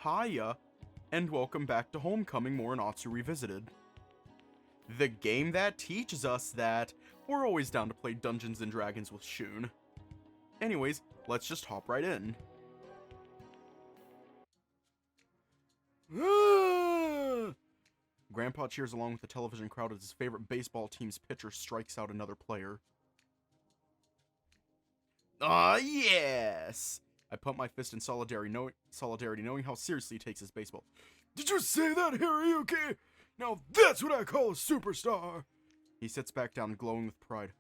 Hiya, and welcome back to Homecoming Morenatsu Revisited. The game that teaches us that we're always down to play Dungeons & Dragons with Shun. Anyways, let's just hop right in. Grandpa cheers along with the television crowd as his favorite baseball team's pitcher strikes out another player. Ah, yes! I pump my fist in solidarity knowing how seriously he takes his baseball. Did you say that, Hiroyuki? Now that's what I call a superstar! He sits back down, glowing with pride.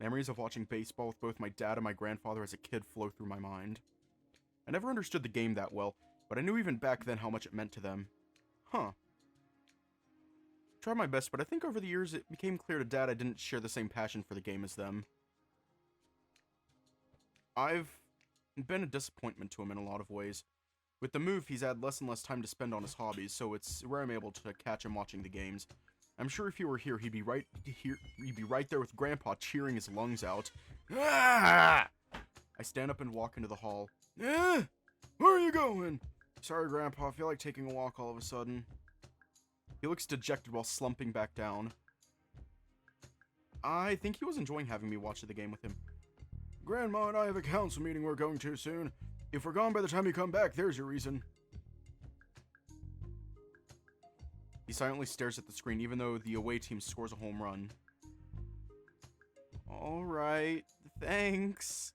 Memories of watching baseball with both my dad and my grandfather as a kid flow through my mind. I never understood the game that well, but I knew even back then how much it meant to them. Huh. Tried my best, but I think over the years it became clear to Dad I didn't share the same passion for the game as them. I've been a disappointment to him in a lot of ways. With the move, he's had less and less time to spend on his hobbies, so it's rare I'm able to catch him watching the games. I'm sure if he were here, he'd be right there with Grandpa cheering his lungs out. Ah! I stand up and walk into the hall. Where are you going? Sorry, Grandpa, I feel like taking a walk all of a sudden. He looks dejected while slumping back down. I think he was enjoying having me watch the game with him. Grandma and I have a council meeting we're going to soon. If we're gone by the time you come back, there's your reason. He silently stares at the screen, even though the away team scores a home run. Alright, thanks.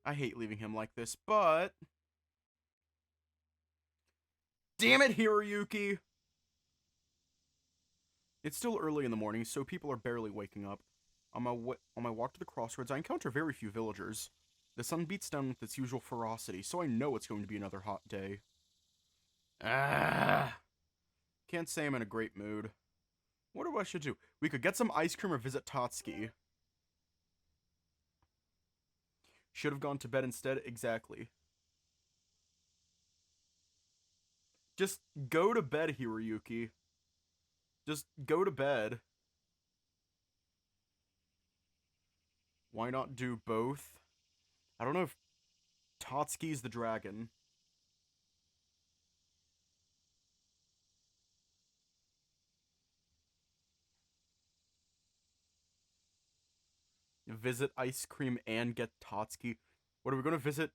I hate leaving him like this, but... Damn it, Hiroyuki! It's still early in the morning, so people are barely waking up. On my walk to the crossroads, I encounter very few villagers. The sun beats down with its usual ferocity, so I know it's going to be another hot day. Can't say I'm in a great mood. What do I should do? We could get some ice cream or visit Tatsuki. Should have gone to bed instead? Exactly. Just go to bed, Hiroyuki. Just go to bed. Why not do both? I don't know if Tatsuki's the dragon. Visit ice cream and get Tatsuki. What are we going to visit?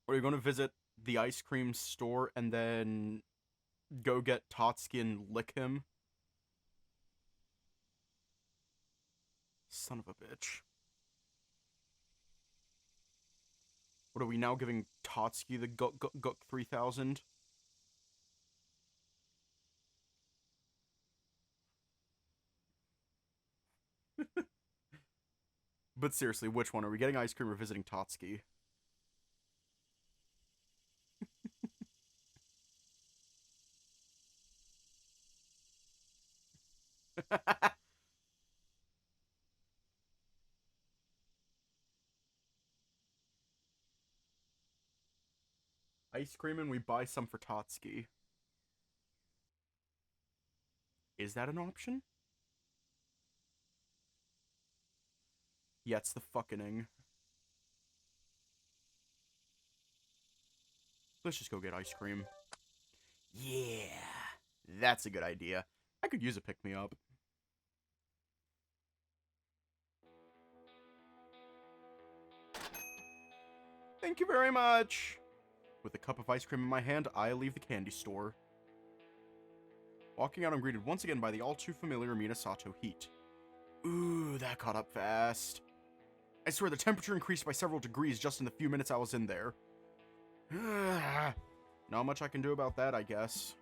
Are we going to visit the ice cream store and then go get Tatsuki and lick him? Son of a bitch. What are we now giving Tatsuki the Guk 3000? But seriously, which one? Are we getting ice cream or visiting Tatsuki? Ice cream and we buy some for Tatsuki. Is that an option? Yeah, it's the fucking-ing. Let's just go get ice cream. Yeah, that's a good idea. I could use a pick-me-up. Thank you very much. With a cup of ice cream in my hand, I leave the candy store. Walking out, I'm greeted once again by the all-too-familiar Minasato heat. Ooh, that caught up fast. I swear the temperature increased by several degrees just in the few minutes I was in there. Not much I can do about that, I guess.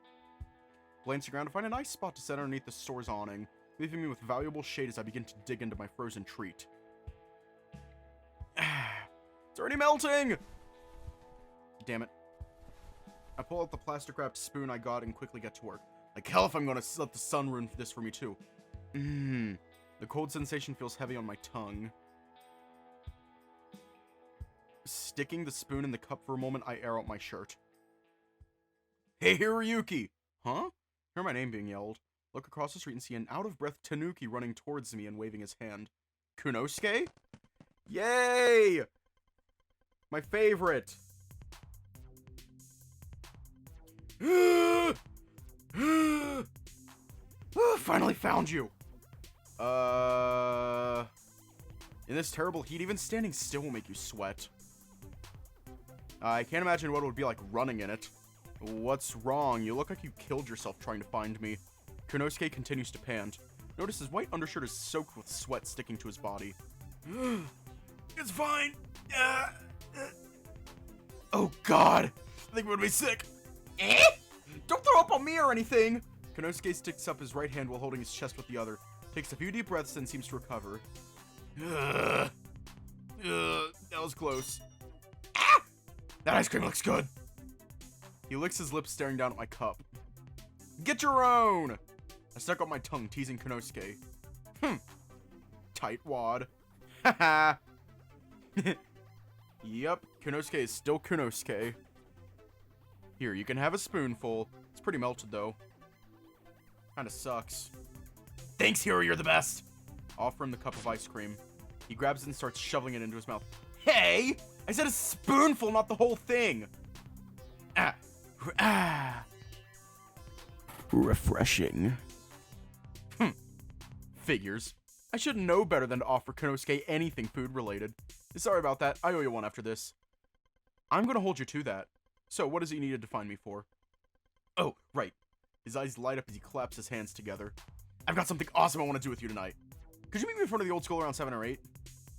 Glancing around to find a nice spot to sit underneath the store's awning, leaving me with valuable shade as I begin to dig into my frozen treat. It's already melting! Damn it. I pull out the plastic-wrapped spoon I got and quickly get to work. Like hell if I'm gonna let the sun ruin this for me too. The cold sensation feels heavy on my tongue. Sticking the spoon in the cup for a moment, I air out my shirt. Hey, Hiroyuki! Huh? Hear my name being yelled. Look across the street and see an out-of-breath Tanuki running towards me and waving his hand. Kunosuke? Yay! My favorite! finally found you! In this terrible heat, even standing still will make you sweat. I can't imagine what it would be like running in it. What's wrong? You look like you killed yourself trying to find me. Konosuke continues to pant. Notice his white undershirt is soaked with sweat sticking to his body. It's fine. Oh god! I think I'm gonna be sick. Don't throw up on me or anything! Konosuke sticks up his right hand while holding his chest with the other. Takes a few deep breaths, then seems to recover. That was close. That ice cream looks good! He licks his lips, staring down at my cup. Get your own! I stuck out my tongue, teasing Konosuke. Tightwad. Haha. Yep, Konosuke is still Konosuke. Here, you can have a spoonful. It's pretty melted, though. Kinda sucks. Thanks, hero, you're the best! Offer him the cup of ice cream. He grabs it and starts shoveling it into his mouth. Hey! I said a spoonful, not the whole thing! Refreshing. Figures. I should know better than to offer Konosuke anything food-related. Sorry about that. I owe you one after this. I'm gonna hold you to that. So, what is it you needed to find me for? Oh, right. His eyes light up as he claps his hands together. I've got something awesome I want to do with you tonight. Could you meet me in front of the old school around 7 or 8?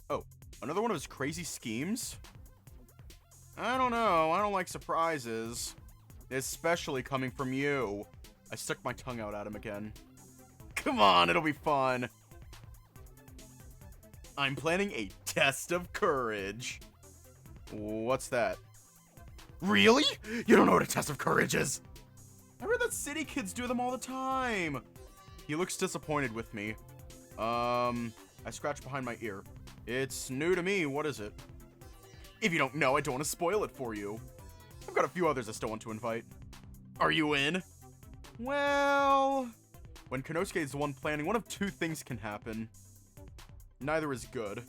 Oh, another one of his crazy schemes? I don't know. I don't like surprises. Especially coming from you. I stuck my tongue out at him again. Come on, it'll be fun. I'm planning a test of courage. What's that? Really? You don't know what a test of courage is? I heard that city kids do them all the time. He looks disappointed with me. I scratch behind my ear. It's new to me. What is it? If you don't know, I don't want to spoil it for you. I've got a few others I still want to invite. Are you in? Well, when Konosuke is the one planning, one of two things can happen. Neither is good.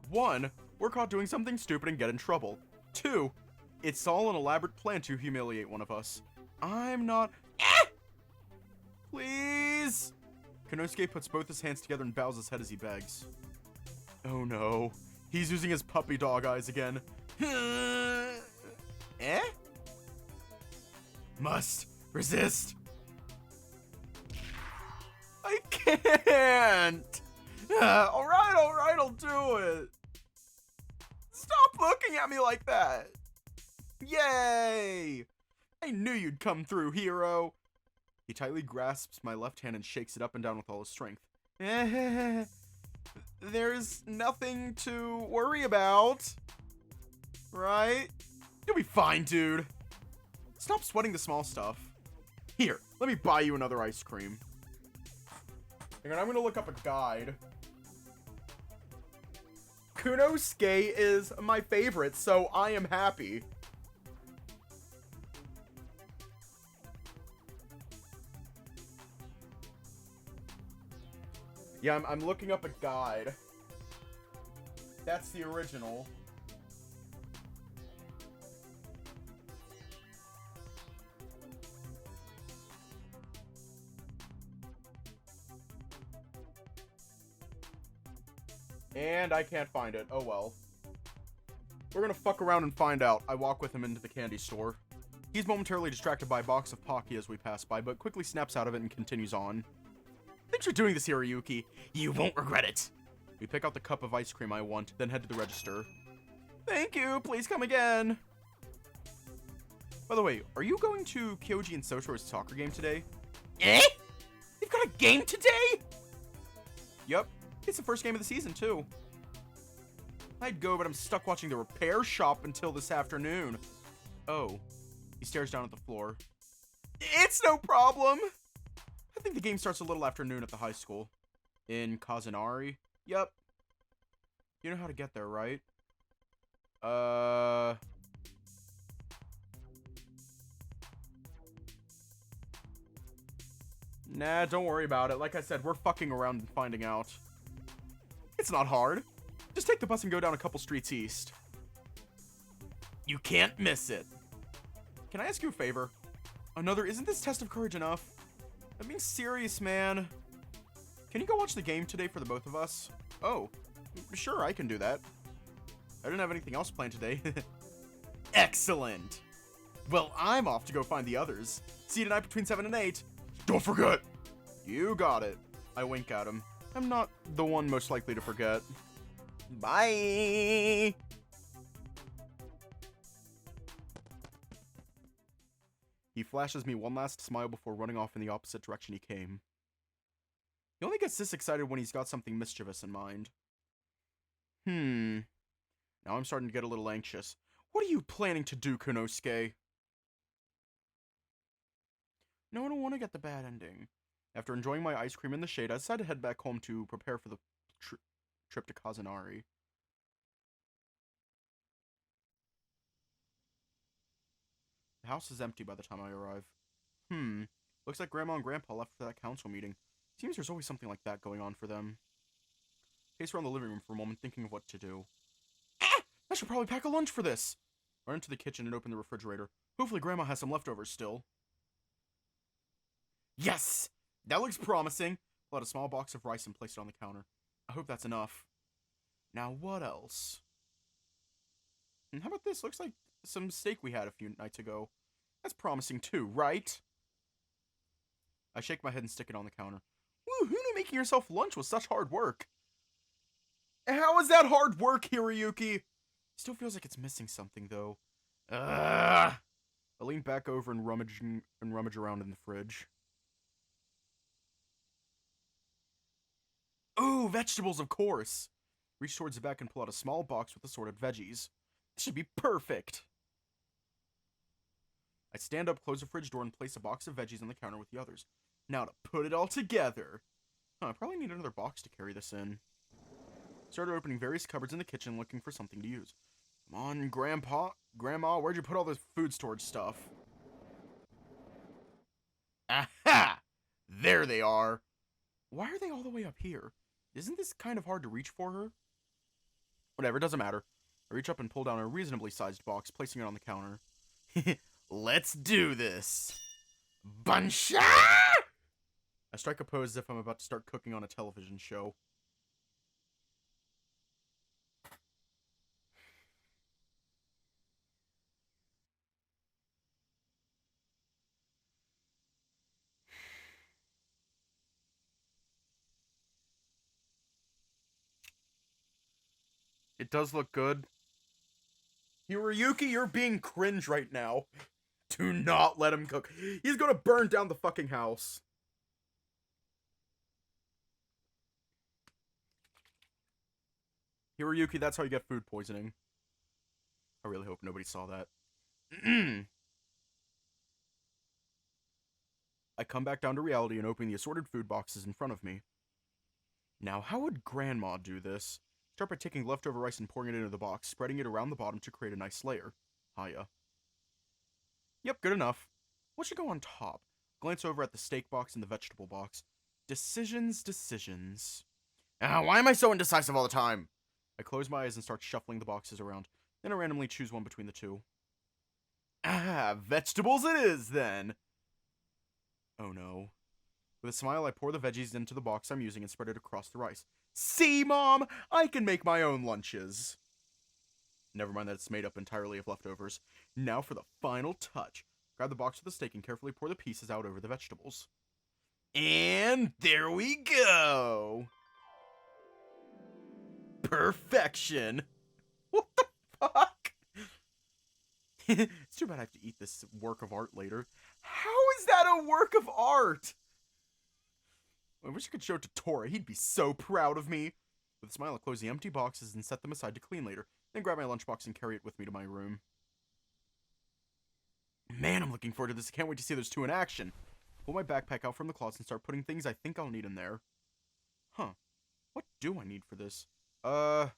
1, we're caught doing something stupid and get in trouble. 2, it's all an elaborate plan to humiliate one of us. I'm not... Please! Konosuke puts both his hands together and bows his head as he begs. Oh no. He's using his puppy dog eyes again. Must resist. I can't! Alright, I'll do it. Stop looking at me like that. Yay! I knew you'd come through, hero. He tightly grasps my left hand and shakes it up and down with all his strength. There's nothing to worry about. Right? You'll be fine, dude. Stop sweating the small stuff. Here, let me buy you another ice cream. Hang on, I'm gonna look up a guide. Konosuke is my favorite, so I am happy. Yeah, I'm looking up a guide. That's the original. And I can't find it. Oh well. We're gonna fuck around and find out. I walk with him into the candy store. He's momentarily distracted by a box of Pocky as we pass by, but quickly snaps out of it and continues on. Thanks for doing this, Hiroyuki. You won't regret it. We pick out the cup of ice cream I want, then head to the register. Thank you. Please come again. By the way, are you going to Kyoji and Soshoro's soccer game today? Eh? They've got a game today? Yep. It's the first game of the season, too. I'd go, but I'm stuck watching the repair shop until this afternoon. Oh. He stares down at the floor. It's no problem. I think the game starts a little after noon at the high school. In Kazunari? Yep. You know how to get there, right? Nah, don't worry about it. Like I said, we're fucking around and finding out. It's not hard. Just take the bus and go down a couple streets east. You can't miss it. Can I ask you a favor? Another, isn't this test of courage enough? I'm being serious, man. Can you go watch the game today for the both of us? Oh, sure, I can do that. I didn't have anything else planned today. Excellent. Well, I'm off to go find the others. See you tonight between 7 and 8. Don't forget. You got it. I wink at him. I'm not the one most likely to forget. Bye. He flashes me one last smile before running off in the opposite direction he came. He only gets this excited when he's got something mischievous in mind. Now I'm starting to get a little anxious. What are you planning to do, Konosuke? No, I don't want to get the bad ending. After enjoying my ice cream in the shade, I decided to head back home to prepare for the trip to Kazunari. The house is empty by the time I arrive. Looks like Grandma and Grandpa left for that council meeting. Seems there's always something like that going on for them. Pace around the living room for a moment, thinking of what to do. I should probably pack a lunch for this! Run into the kitchen and open the refrigerator. Hopefully Grandma has some leftovers still. Yes! That looks promising. Pull out a small box of rice and place it on the counter. I hope that's enough. Now what else? And how about this? Looks like some steak we had a few nights ago. That's promising too, right? I shake my head and stick it on the counter. Woo, who knew making yourself lunch was such hard work? How is that hard work, Hiroyuki? Still feels like it's missing something, though. Ugh! I lean back over and rummage around in the fridge. Ooh, vegetables, of course! Reach towards the back and pull out a small box with assorted veggies. This should be perfect! I stand up, close the fridge door, and place a box of veggies on the counter with the others. Now to put it all together. I probably need another box to carry this in. Started opening various cupboards in the kitchen looking for something to use. Come on, Grandma, where'd you put all this food storage stuff? Aha! There they are! Why are they all the way up here? Isn't this kind of hard to reach for her? Whatever, doesn't matter. I reach up and pull down a reasonably sized box, placing it on the counter. Let's do this! Bansha! I strike a pose as if I'm about to start cooking on a television show. It does look good. Hiroyuki, you're being cringe right now. Do not let him cook. He's gonna burn down the fucking house. Hiroyuki, that's how you get food poisoning. I really hope nobody saw that. I come back down to reality and open the assorted food boxes in front of me. Now, how would Grandma do this? Start by taking leftover rice and pouring it into the box, spreading it around the bottom to create a nice layer. Hiya. Yep, good enough. What should go on top? Glance over at the steak box and the vegetable box. Decisions. Why am I so indecisive all the time? I close my eyes and start shuffling the boxes around. Then I randomly choose one between the two. Vegetables it is, then. Oh no. With a smile, I pour the veggies into the box I'm using and spread it across the rice. See, Mom? I can make my own lunches. Never mind that it's made up entirely of leftovers. Now for the final touch. Grab the box with the steak and carefully pour the pieces out over the vegetables. And there we go! Perfection! What the fuck? It's too bad I have to eat this work of art later. How is that a work of art? I wish I could show it to Tora. He'd be so proud of me. With a smile, I close the empty boxes and set them aside to clean later. Then grab my lunchbox and carry it with me to my room. Man, I'm looking forward to this. I can't wait to see those two in action. Pull my backpack out from the closet and start putting things I think I'll need in there. Huh. What do I need for this? Well,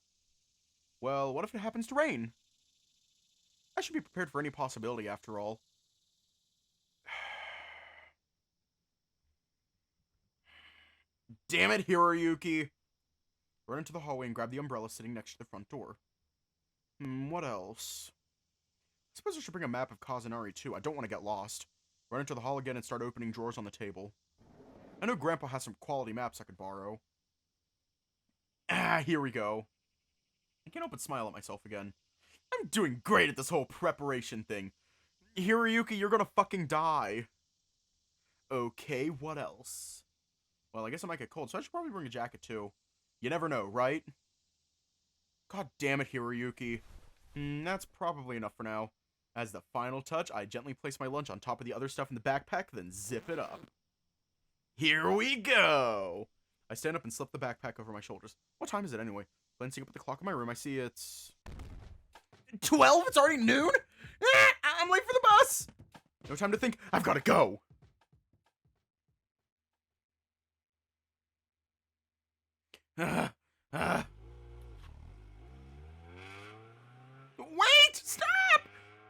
what if it happens to rain? I should be prepared for any possibility after all. Damn it, Hiroyuki! Run into the hallway and grab the umbrella sitting next to the front door. What else? I suppose I should bring a map of Kazunari too. I don't want to get lost. Run into the hall again and start opening drawers on the table. I know Grandpa has some quality maps I could borrow. Ah, here we go. I can't help but smile at myself again. I'm doing great at this whole preparation thing. Hiroyuki, you're gonna fucking die. Okay, what else? Well, I guess I might get cold, so I should probably bring a jacket too. You never know, right? God damn it, Hiroyuki. That's probably enough for now. As the final touch, I gently place my lunch on top of the other stuff in the backpack, then zip it up. Here we go! I stand up and slip the backpack over my shoulders. What time is it anyway? Glancing up at the clock in my room, I see it's 12? It's already noon? I'm late for the bus! No time to think. I've got to go! Wait! Stop!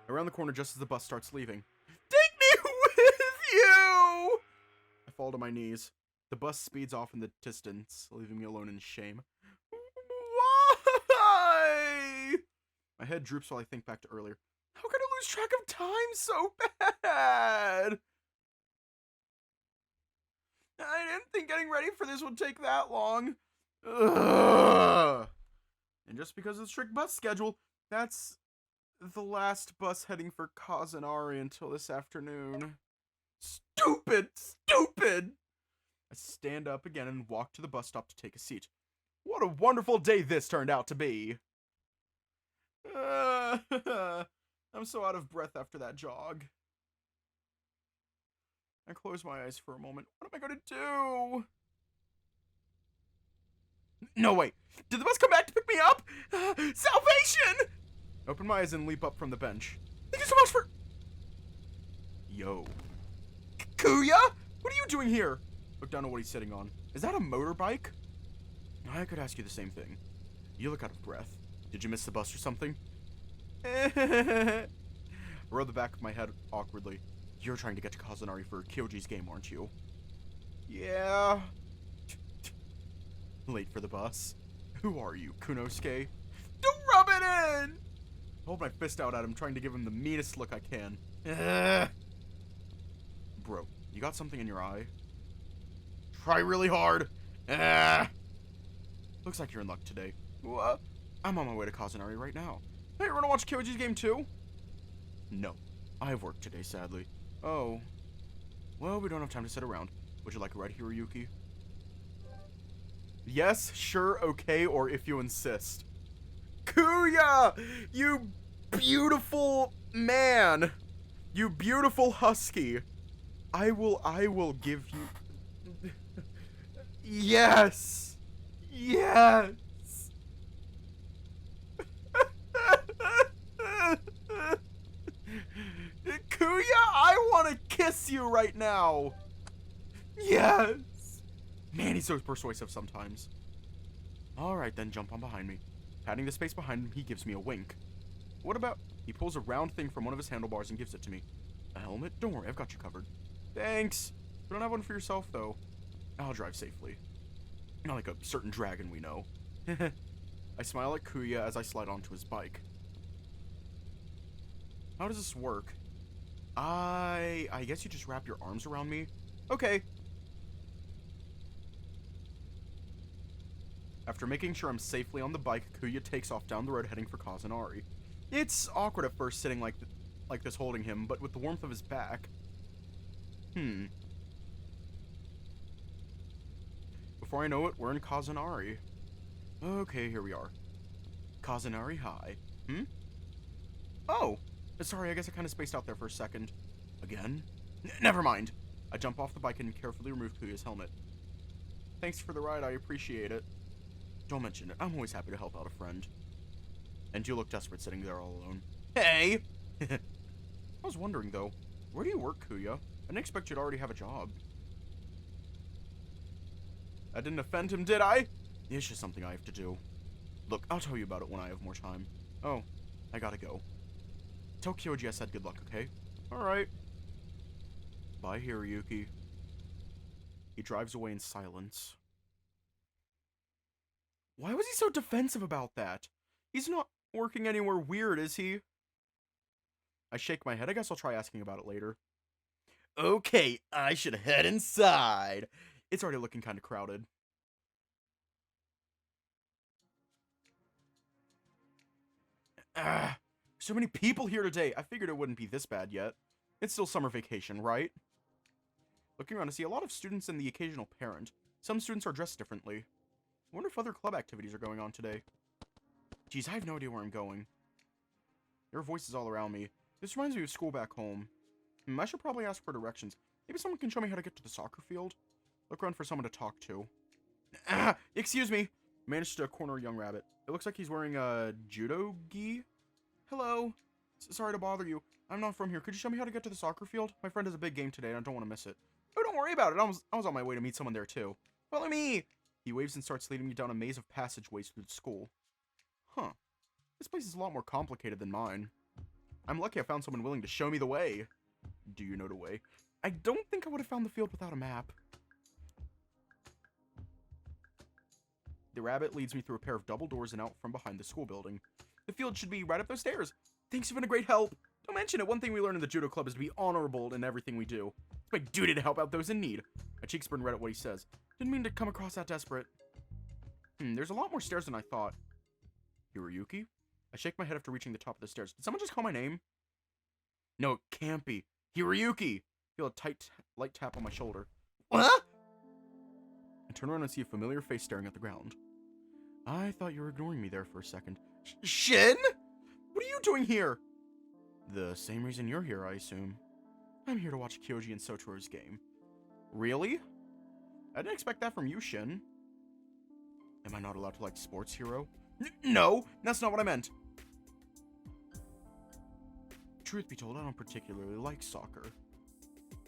Around the corner just as the bus starts leaving. Take me with you! I fall to my knees. The bus speeds off in the distance, leaving me alone in shame. Why? My head droops while I think back to earlier. How could I lose track of time so bad? I didn't think getting ready for this would take that long. Ugh. And just because of the strict bus schedule, that's the last bus heading for Kazanari until this afternoon. Stupid! Stupid! I stand up again and walk to the bus stop to take a seat. What a wonderful day this turned out to be! I'm so out of breath after that jog. I close my eyes for a moment. What am I going to do? No, wait. Did the bus come back to pick me up? Salvation! Open my eyes and leap up from the bench. Thank you so much for... Yo. Kuya? What are you doing here? Look down at what he's sitting on. Is that a motorbike? I could ask you the same thing. You look out of breath. Did you miss the bus or something? I rub the back of my head awkwardly. You're trying to get to Kazanari for Kyoji's game, aren't you? Yeah. Late for the bus. Who are you, Kunosuke? Don't rub it in! I hold my fist out at him, trying to give him the meanest look I can. Bro, you got something in your eye? Try really hard. Looks like you're in luck today. What? I'm on my way to Kazanari right now. Hey, you wanna watch Kyoji's game too? No. I have work today, sadly. Oh. Well, we don't have time to sit around. Would you like a ride, Hiroyuki? Yes, sure, okay, or if you insist. Kuya! You beautiful man! You beautiful husky! I will give you... Yes! Yes! Kuya, I want to kiss you right now! Yes! Man, he's so persuasive sometimes. Alright then, jump on behind me. Patting the space behind him, he gives me a wink. What about... He pulls a round thing from one of his handlebars and gives it to me. A helmet? Don't worry, I've got you covered. Thanks. You don't have one for yourself, though. I'll drive safely. Not like a certain dragon we know. I smile at Kuya as I slide onto his bike. How does this work? I guess you just wrap your arms around me? Okay. After making sure I'm safely on the bike, Kuya takes off down the road heading for Kazanari. It's awkward at first sitting like this holding him, but with the warmth of his back... Before I know it, we're in Kazanari. Okay, here we are. Kazanari High. Oh! Sorry, I guess I kind of spaced out there for a second. Again? Never mind. I jump off the bike and carefully remove Kuya's helmet. Thanks for the ride, I appreciate it. Don't mention it, I'm always happy to help out a friend. And you look desperate sitting there all alone. Hey! I was wondering, though, where do you work, Kuya? I didn't expect you'd already have a job. I didn't offend him, did I? It's just something I have to do. Look, I'll tell you about it when I have more time. Oh, I gotta go. Tell Kyoji I said good luck, okay? Alright. Bye, Hiroyuki. He drives away in silence. Why was he so defensive about that? He's not working anywhere weird, is he? I shake my head. I guess I'll try asking about it later. Okay, I should head inside. It's already looking kind of crowded. Ah, so many people here today. I figured it wouldn't be this bad yet. It's still summer vacation, right? Looking around, I see a lot of students and the occasional parent. Some students are dressed differently. I wonder if other club activities are going on today. Geez, I have no idea where I'm going. There are voices all around me. This reminds me of school back home. I should probably ask for directions. Maybe someone can show me how to get to the soccer field. Look around for someone to talk to. Ah, excuse me. Managed to corner a young rabbit. It looks like he's wearing a judo gi. Hello. Sorry to bother you. I'm not from here. Could you show me how to get to the soccer field? My friend has a big game today and I don't want to miss it. Oh, don't worry about it. I was on my way to meet someone there too. Follow me. He waves and starts leading me down a maze of passageways through the school. Huh. This place is a lot more complicated than mine. I'm lucky I found someone willing to show me the way. Do you know the way? I don't think I would have found the field without a map. The rabbit leads me through a pair of double doors and out from behind the school building. The field should be right up those stairs. Thanks, you've been a great help. Don't mention it. One thing we learn in the judo club is to be honorable in everything we do. It's my duty to help out those in need. My cheeks burn red at what he says. Didn't mean to come across that desperate. There's a lot more stairs than I thought. Hiroyuki? I shake my head after reaching the top of the stairs. Did someone just call my name? No, it can't be. Hiroyuki! Feel a tight, light tap on my shoulder. What? I turn around and see a familiar face staring at the ground. I thought you were ignoring me there for a second. Shin? What are you doing here? The same reason you're here, I assume. I'm here to watch Kyoji and Sotoru's game. Really? I didn't expect that from you, Shin. Am I not allowed to like sports, Hero? No, that's not what I meant. Truth be told, I don't particularly like soccer.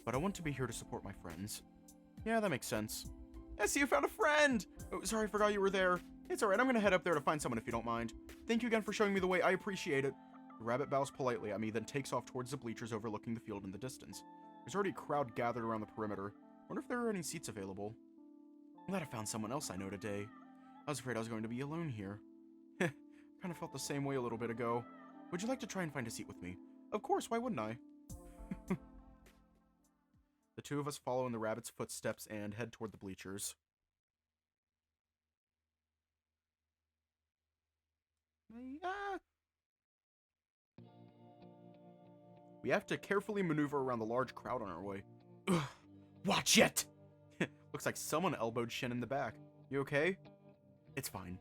But I want to be here to support my friends. Yeah, that makes sense. I see you found a friend! Oh, sorry, I forgot you were there. It's alright, I'm gonna head up there to find someone if you don't mind. Thank you again for showing me the way, I appreciate it. The rabbit bows politely at me, then takes off towards the bleachers overlooking the field in the distance. There's already a crowd gathered around the perimeter. Wonder if there are any seats available. I'm glad I found someone else I know today. I was afraid I was going to be alone here. Kind of felt the same way a little bit ago. Would you like to try and find a seat with me? Of course, why wouldn't I? The two of us follow in the rabbit's footsteps and head toward the bleachers. We have to carefully maneuver around the large crowd on our way. Ugh, watch it! Looks like someone elbowed Shin in the back. You okay? It's fine.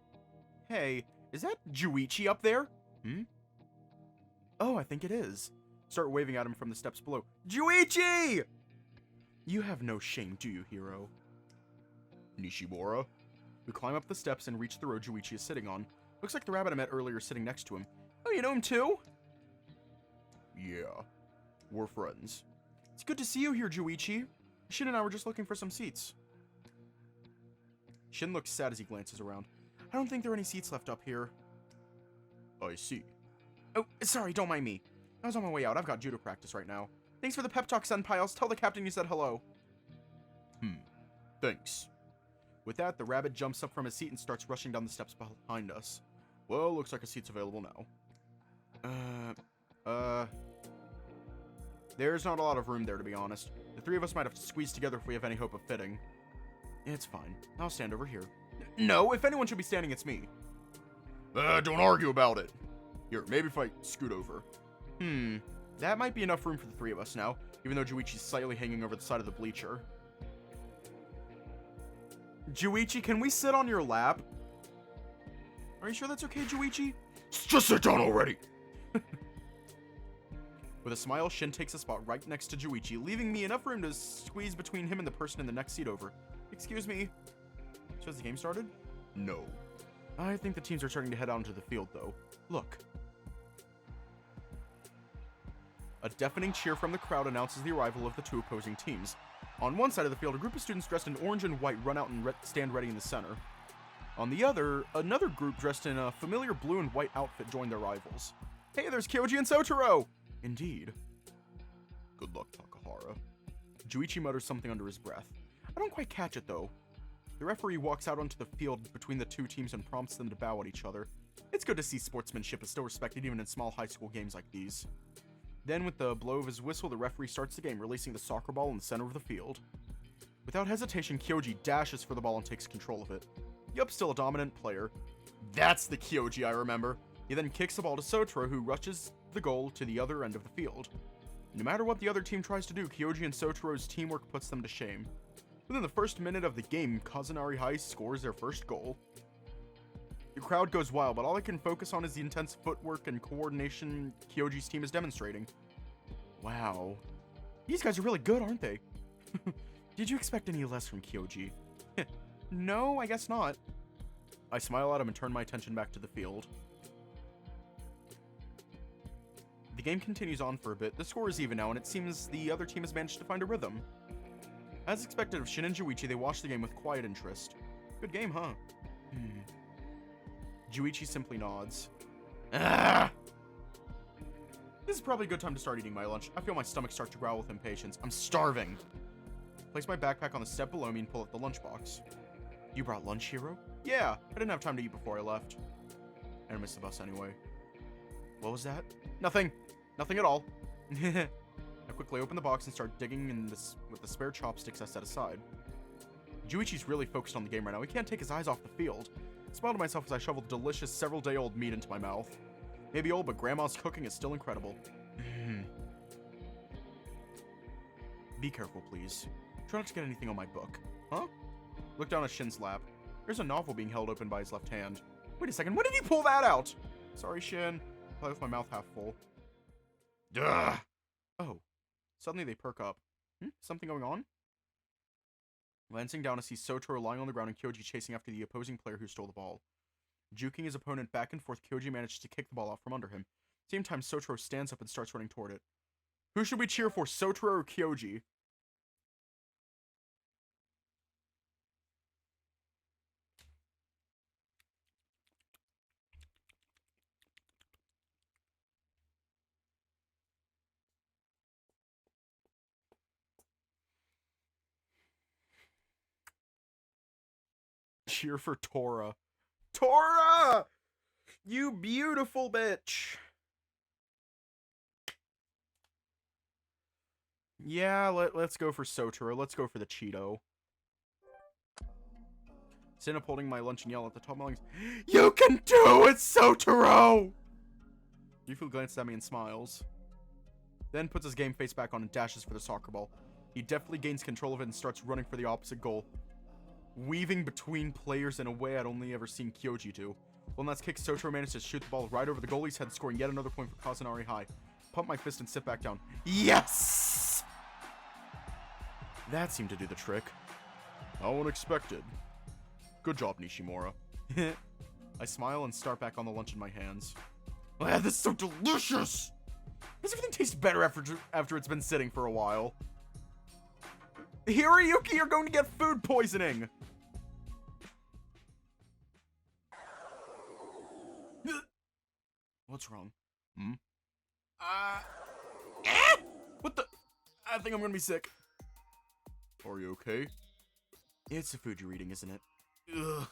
Hey, is that Juuichi up there? Oh, I think it is. Start waving at him from the steps below. Juuichi! You have no shame, do you, Hero? Nishimura? We climb up the steps and reach the row Juuichi is sitting on. Looks like the rabbit I met earlier is sitting next to him. Oh, you know him too? Yeah, we're friends. It's good to see you here, Juuichi. Shin and I were just looking for some seats. Shin looks sad as he glances around. I don't think there are any seats left up here. I see. Oh, sorry, don't mind me. I was on my way out. I've got judo practice right now. Thanks for the pep talk, Senpai. I'll tell the captain you said hello. Thanks. With that, the rabbit jumps up from his seat and starts rushing down the steps behind us. Well, looks like a seat's available now. There's not a lot of room there, to be honest. The three of us might have to squeeze together if we have any hope of fitting. It's fine. I'll stand over here. No, if anyone should be standing, it's me. Don't argue about it. Here, maybe if I scoot over. That might be enough room for the three of us now, even though Juichi's slightly hanging over the side of the bleacher. Juuichi, can we sit on your lap? Are you sure that's okay, Juuichi? Just sit down already! With a smile, Shin takes a spot right next to Juuichi, leaving me enough room to squeeze between him and the person in the next seat over. Excuse me. So has the game started? No. I think the teams are starting to head out into the field, though. Look. A deafening cheer from the crowd announces the arrival of the two opposing teams. On one side of the field, a group of students dressed in orange and white run out and stand ready in the center. On the other, another group dressed in a familiar blue and white outfit join their rivals. Hey, there's Kyoji and Sotoro! Indeed. Good luck, Takahara. Juuichi mutters something under his breath. I don't quite catch it, though. The referee walks out onto the field between the two teams and prompts them to bow at each other. It's good to see sportsmanship is still respected even in small high school games like these. Then, with the blow of his whistle, the referee starts the game, releasing the soccer ball in the center of the field. Without hesitation, Kyoji dashes for the ball and takes control of it. Yup, still a dominant player. That's the Kyoji I remember. He then kicks the ball to Sotaro, who rushes the goal to the other end of the field. No matter what the other team tries to do, Kyoji and Sotaro's teamwork puts them to shame. Within the first minute of the game, Kazunari High scores their first goal. The crowd goes wild, but all I can focus on is the intense footwork and coordination Kyoji's team is demonstrating. Wow. These guys are really good, aren't they? Did you expect any less from Kyoji? No, I guess not. I smile at him and turn my attention back to the field. The game continues on for a bit. The score is even now, and it seems the other team has managed to find a rhythm. As expected of Shin and Juuichi, they watch the game with quiet interest. Good game, huh? Juuichi simply nods. Ah! This is probably a good time to start eating my lunch. I feel my stomach start to growl with impatience. I'm starving. Place my backpack on the step below me and pull out the lunchbox. You brought lunch, Hiro? Yeah, I didn't have time to eat before I left. And I missed the bus anyway. What was that? Nothing. Nothing at all. I quickly open the box and start digging in this with the spare chopsticks I set aside. Juichi's really focused on the game right now. He can't take his eyes off the field. I smile to myself as I shovel delicious several-day-old meat into my mouth. Maybe old, but Grandma's cooking is still incredible. Be careful, please. Try not to get anything on my book. Huh? Look down at Shin's lap. There's a novel being held open by his left hand. Wait a second, when did he pull that out? Sorry, Shin. I play with my mouth half full. Duh! Oh. Suddenly they perk up. Something going on? Glancing down, I see Sotaro lying on the ground and Kyoji chasing after the opposing player who stole the ball. Juking his opponent back and forth, Kyoji manages to kick the ball out from under him. Same time, Sotaro stands up and starts running toward it. Who should we cheer for, Sotaro or Kyoji? Cheer for Tora. Tora! You beautiful bitch! Yeah, let's go for Sotaro. Let's go for the Cheeto. Stand up holding my lunch and yell at the top of my lungs, "You can do it, Sotaro!" Yufu glances at me and smiles. Then puts his game face back on and dashes for the soccer ball. He deftly gains control of it and starts running for the opposite goal, weaving between players in a way I'd only ever seen Kyoji do. One last kick, Sotaro managed to shoot the ball right over the goalie's head, scoring yet another point for Kazunari High. Pump my fist and sit back down. Yes! That seemed to do the trick. How unexpected. Good job, Nishimura. I smile and start back on the lunch in my hands. Ah, this is so delicious! Does everything taste better after it's been sitting for a while? Hiroyuki, you're going to get food poisoning! What's wrong? What the? I think I'm gonna be sick. Are you okay? It's the food you're eating, isn't it? Ugh.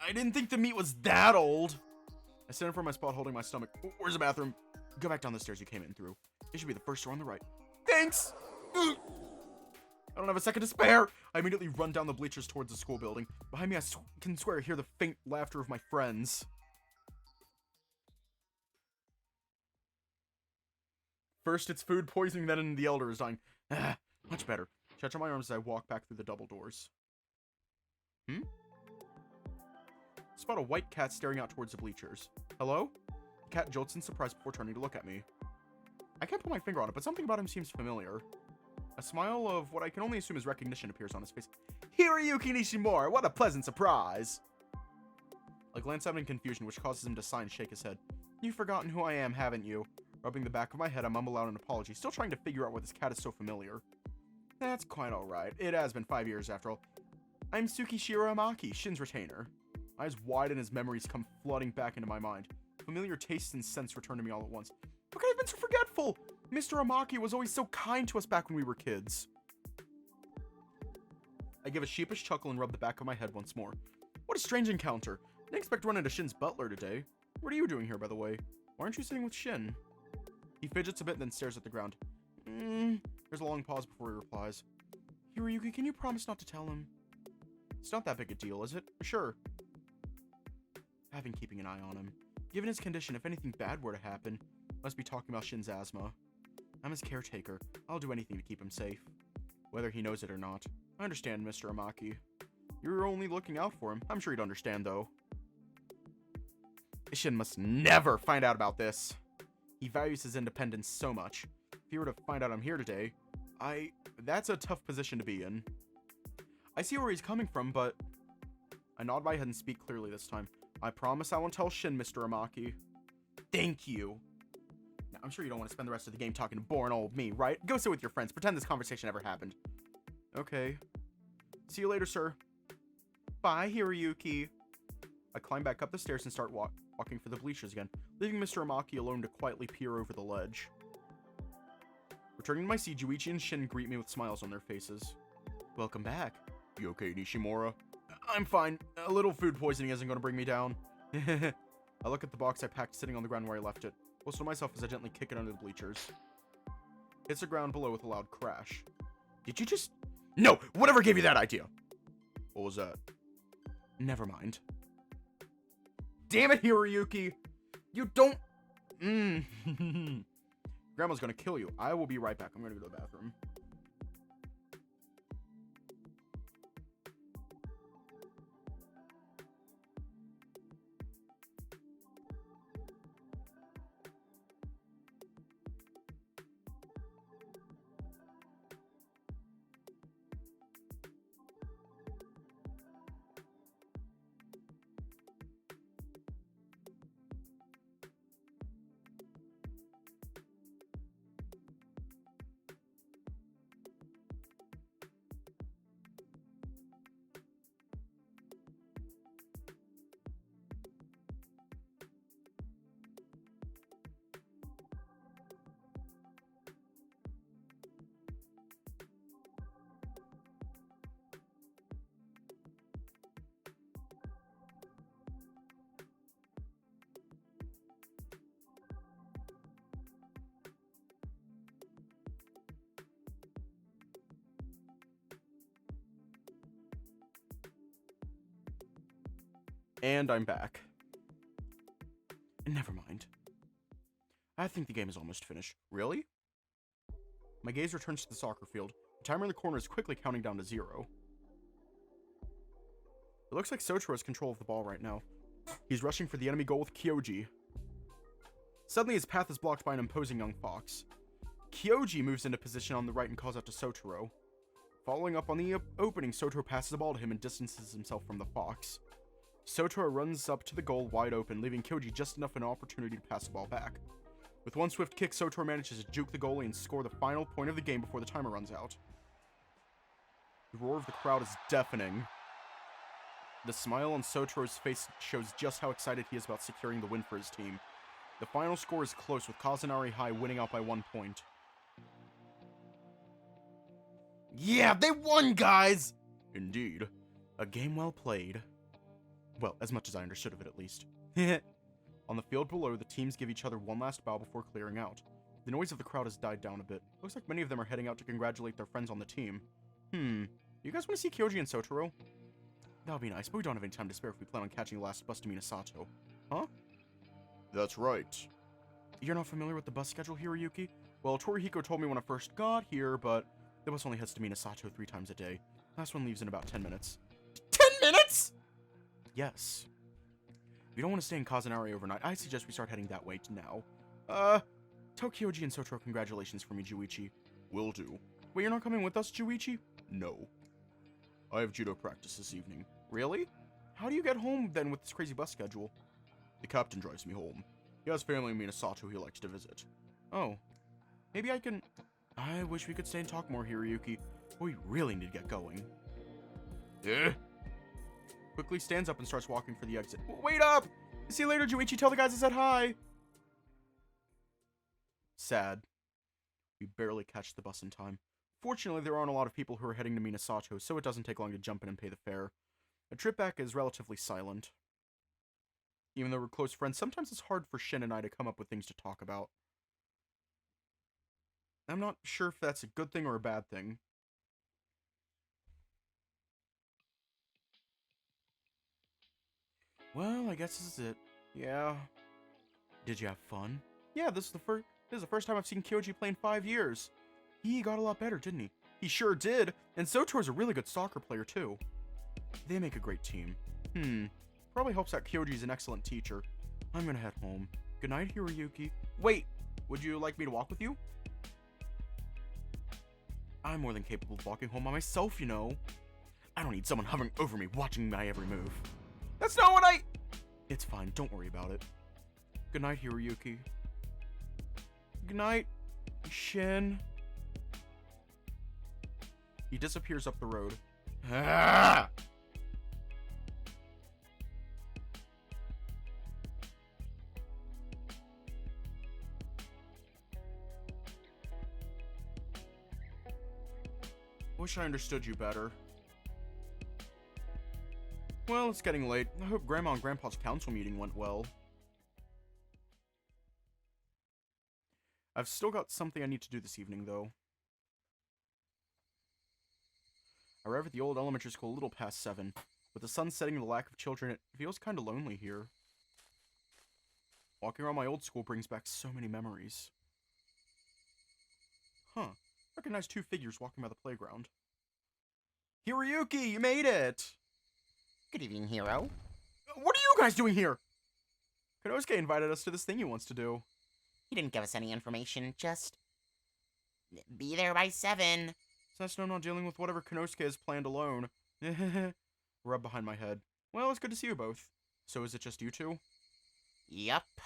I didn't think the meat was that old. I stand from my spot holding my stomach. Where's the bathroom? Go back down the stairs you came in through. It should be the first door on the right. Thanks! Ugh. I don't have a second to spare. I immediately run down the bleachers towards the school building. Behind me, I can swear I hear the faint laughter of my friends. First it's food poisoning, then the elder is dying. Much better. Catch on my arms as I walk back through the double doors. Spot a white cat staring out towards the bleachers. Hello? The cat jolts in surprise before turning to look at me. I can't put my finger on it, but something about him seems familiar. A smile of what I can only assume is recognition appears on his face. Hiroyuki Nishimura, what a pleasant surprise! I glance at him in confusion, which causes him to sigh and shake his head. You've forgotten who I am, haven't you? Rubbing the back of my head, I mumble out an apology, still trying to figure out why this cat is so familiar. That's quite alright. It has been 5 years after all. I'm Tsukishiro Amaki, Shin's retainer. Eyes wide and his memories come flooding back into my mind. Familiar tastes and scents return to me all at once. How could I have been so forgetful? Mr. Amaki was always so kind to us back when we were kids. I give a sheepish chuckle and rub the back of my head once more. What a strange encounter. Didn't expect to run into Shin's butler today. What are you doing here, by the way? Why aren't you sitting with Shin? He fidgets a bit and then stares at the ground. There's a long pause before he replies. Hiroyuki, can you promise not to tell him? It's not that big a deal, is it? Sure. I've been keeping an eye on him. Given his condition, if anything bad were to happen, must be talking about Shin's asthma. I'm his caretaker. I'll do anything to keep him safe. Whether he knows it or not. I understand, Mr. Amaki. You're only looking out for him. I'm sure he'd understand, though. Shin must never find out about this. He values his independence so much. If he were to find out I'm here today, that's a tough position to be in. I see where he's coming from, but... I nod my head and speak clearly this time. I promise I won't tell Shin, Mr. Amaki. Thank you. Now, I'm sure you don't want to spend the rest of the game talking to boring old me, right? Go sit with your friends. Pretend this conversation never happened. Okay. See you later, sir. Bye, Hiroyuki. I climb back up the stairs and start walking for the bleachers again, leaving Mr. Amaki alone to quietly peer over the ledge. Returning to my seat, Juuichi and Shin greet me with smiles on their faces. Welcome back. You okay, Nishimura? I'm fine. A little food poisoning isn't going to bring me down. I look at the box I packed sitting on the ground where I left it. Close to myself as I gently kick it under the bleachers. Hits the ground below with a loud crash. Did you just... No! Whatever gave you that idea? What was that? Never mind. Damn it, Hiroyuki! You don't... Grandma's gonna kill you. I will be right back. I'm gonna go to the bathroom. And I'm back. Never mind. I think the game is almost finished. Really? My gaze returns to the soccer field. The timer in the corner is quickly counting down to 0. It looks like Sotaro has control of the ball right now. He's rushing for the enemy goal with Kyoji. Suddenly his path is blocked by an imposing young fox. Kyoji moves into position on the right and calls out to Sotaro. Following up on the opening, Sotaro passes the ball to him and distances himself from the fox. Sotaro runs up to the goal wide open, leaving Kyoji just enough of an opportunity to pass the ball back. With one swift kick, Sotaro manages to juke the goalie and score the final point of the game before the timer runs out. The roar of the crowd is deafening. The smile on Sotaro's face shows just how excited he is about securing the win for his team. The final score is close, with Kazunari High winning out by 1 point. Yeah, they won, guys! Indeed. A game well played. Well, as much as I understood of it, at least. On the field below, the teams give each other one last bow before clearing out. The noise of the crowd has died down a bit. Looks like many of them are heading out to congratulate their friends on the team. You guys want to see Kyoji and Sotaro? That would be nice, but we don't have any time to spare if we plan on catching the last bus to Minasato. Huh? That's right. You're not familiar with the bus schedule, Hiroyuki? Well, Torihiko told me when I first got here, but the bus only heads to Minasato 3 times a day. Last one leaves in about 10 minutes. 10 minutes?! Yes. If you don't want to stay in Kazunari overnight, I suggest we start heading that way now. Tell Kyoji and Sotaro congratulations for me, Juuichi. Will do. Wait, you're not coming with us, Juuichi? No. I have judo practice this evening. Really? How do you get home, then, with this crazy bus schedule? The captain drives me home. He has family in Minasato he likes to visit. Oh. Maybe I can... I wish we could stay and talk more, Hiroyuki. We really need to get going. Quickly stands up and starts walking for the exit. Wait up! See you later, Juuichi. Tell the guys I said hi. Sad. We barely catch the bus in time. Fortunately, there aren't a lot of people who are heading to Minasato, so it doesn't take long to jump in and pay the fare. The trip back is relatively silent. Even though we're close friends, sometimes it's hard for Shin and I to come up with things to talk about. I'm not sure if that's a good thing or a bad thing. Well, I guess this is it. Yeah. Did you have fun? Yeah, this is the first time I've seen Kyoji play in 5 years. He got a lot better, didn't he? He sure did. And Sotor's a really good soccer player, too. They make a great team. Probably helps that Kyoji's an excellent teacher. I'm gonna head home. Good night, Hiroyuki. Wait, would you like me to walk with you? I'm more than capable of walking home by myself, you know. I don't need someone hovering over me, watching my every move. That's not what I... It's fine, don't worry about it. Good night, Hiroyuki. Good night, Shin. He disappears up the road. Ah! Wish I understood you better. Well, it's getting late. I hope Grandma and Grandpa's council meeting went well. I've still got something I need to do this evening, though. I arrive at the old elementary school a little past 7. With the sun setting and the lack of children, it feels kinda lonely here. Walking around my old school brings back so many memories. Huh. Recognize 2 figures walking by the playground. Hiroyuki, you made it! Good evening, Hero. What are you guys doing here? Konosuke invited us to this thing he wants to do. He didn't give us any information, just... be there by 7. It's nice to know I'm not dealing with whatever Konosuke has planned alone. Rub behind my head. Well, it's good to see you both. So is it just you two? Yup.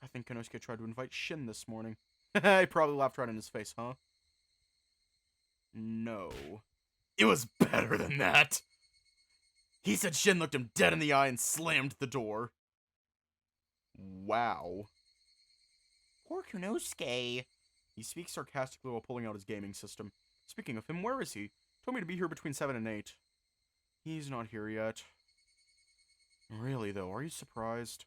I think Konosuke tried to invite Shin this morning. I probably laughed right in his face, huh? No. It was better than that! He said Shin looked him dead in the eye and slammed the door. Wow. Poor Konosuke. He speaks sarcastically while pulling out his gaming system. Speaking of him, where is he? Told me to be here between 7 and 8. He's not here yet. Really, though, are you surprised?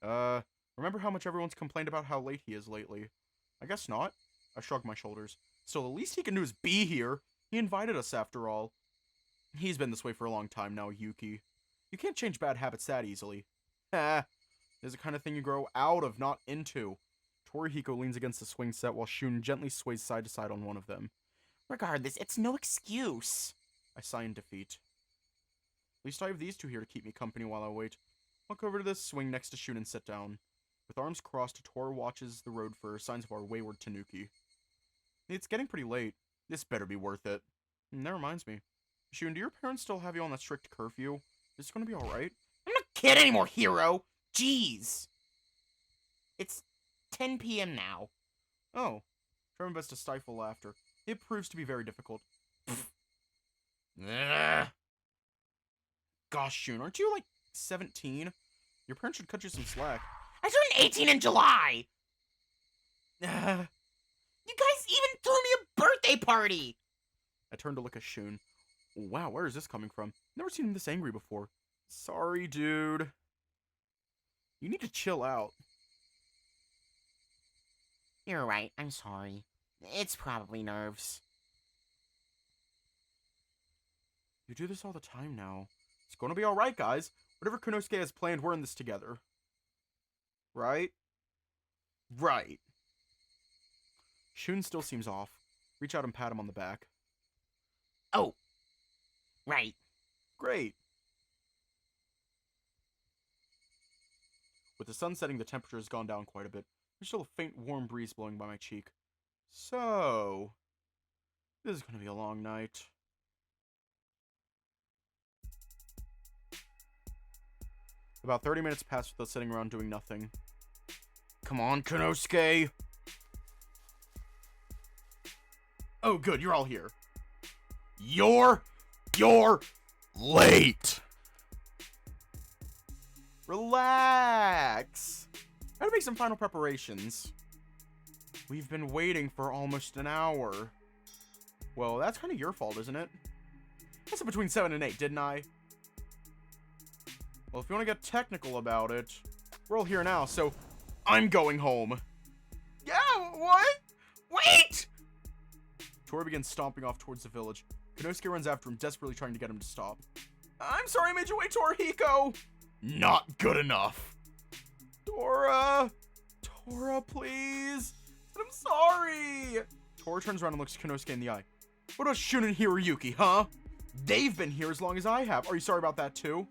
Remember how much everyone's complained about how late he is lately? I guess not. I shrugged my shoulders. Still, the least he can do is be here. He invited us, after all. He's been this way for a long time now, Yuki. You can't change bad habits that easily. Ha! There's the kind of thing you grow out of, not into. Torihiko leans against the swing set while Shun gently sways side to side on one of them. Regardless, it's no excuse. I sigh in defeat. At least I have these two here to keep me company while I wait. Walk over to this swing next to Shun and sit down. With arms crossed, Tor watches the road for signs of our wayward Tanuki. It's getting pretty late. This better be worth it. And that reminds me. Shun, do your parents still have you on that strict curfew? Is it gonna be alright? I'm not a kid anymore, Hero! Jeez! It's 10 p.m. now. Oh. Try my best to stifle laughter. It proves to be very difficult. Gosh, Shun, aren't you, like, 17? Your parents should cut you some slack. I turned 18 in July! You guys even threw me a birthday party! I turned to look at Shun. Wow, where is this coming from? Never seen him this angry before. Sorry, dude. You need to chill out. You're right, I'm sorry. It's probably nerves. You do this all the time now. It's gonna be alright, guys. Whatever Konosuke has planned, we're in this together. Right? Right. Shun still seems off. Reach out and pat him on the back. Oh. Right. Great. With the sun setting, the temperature has gone down quite a bit. There's still a faint, warm breeze blowing by my cheek. So... this is gonna be a long night. About 30 minutes pass with us sitting around doing nothing. Come on, Konosuke! Oh, good, you're all here. You're late! Relax! I gotta make some final preparations. We've been waiting for almost an hour. Well, that's kind of your fault, isn't it? I said between 7 and 8, didn't I? Well, if you want to get technical about it, we're all here now, so I'm going home. Yeah, what? Wait, Wait! Tora begins stomping off towards the village. Konosuke runs after him, desperately trying to get him to stop. I'm sorry I made you wait, Torihiko! Not good enough. Tora, please. I'm sorry. Tora turns around and looks Konosuke in the eye. What about Shun and Hiroyuki, huh? They've been here as long as I have. Are you sorry about that too?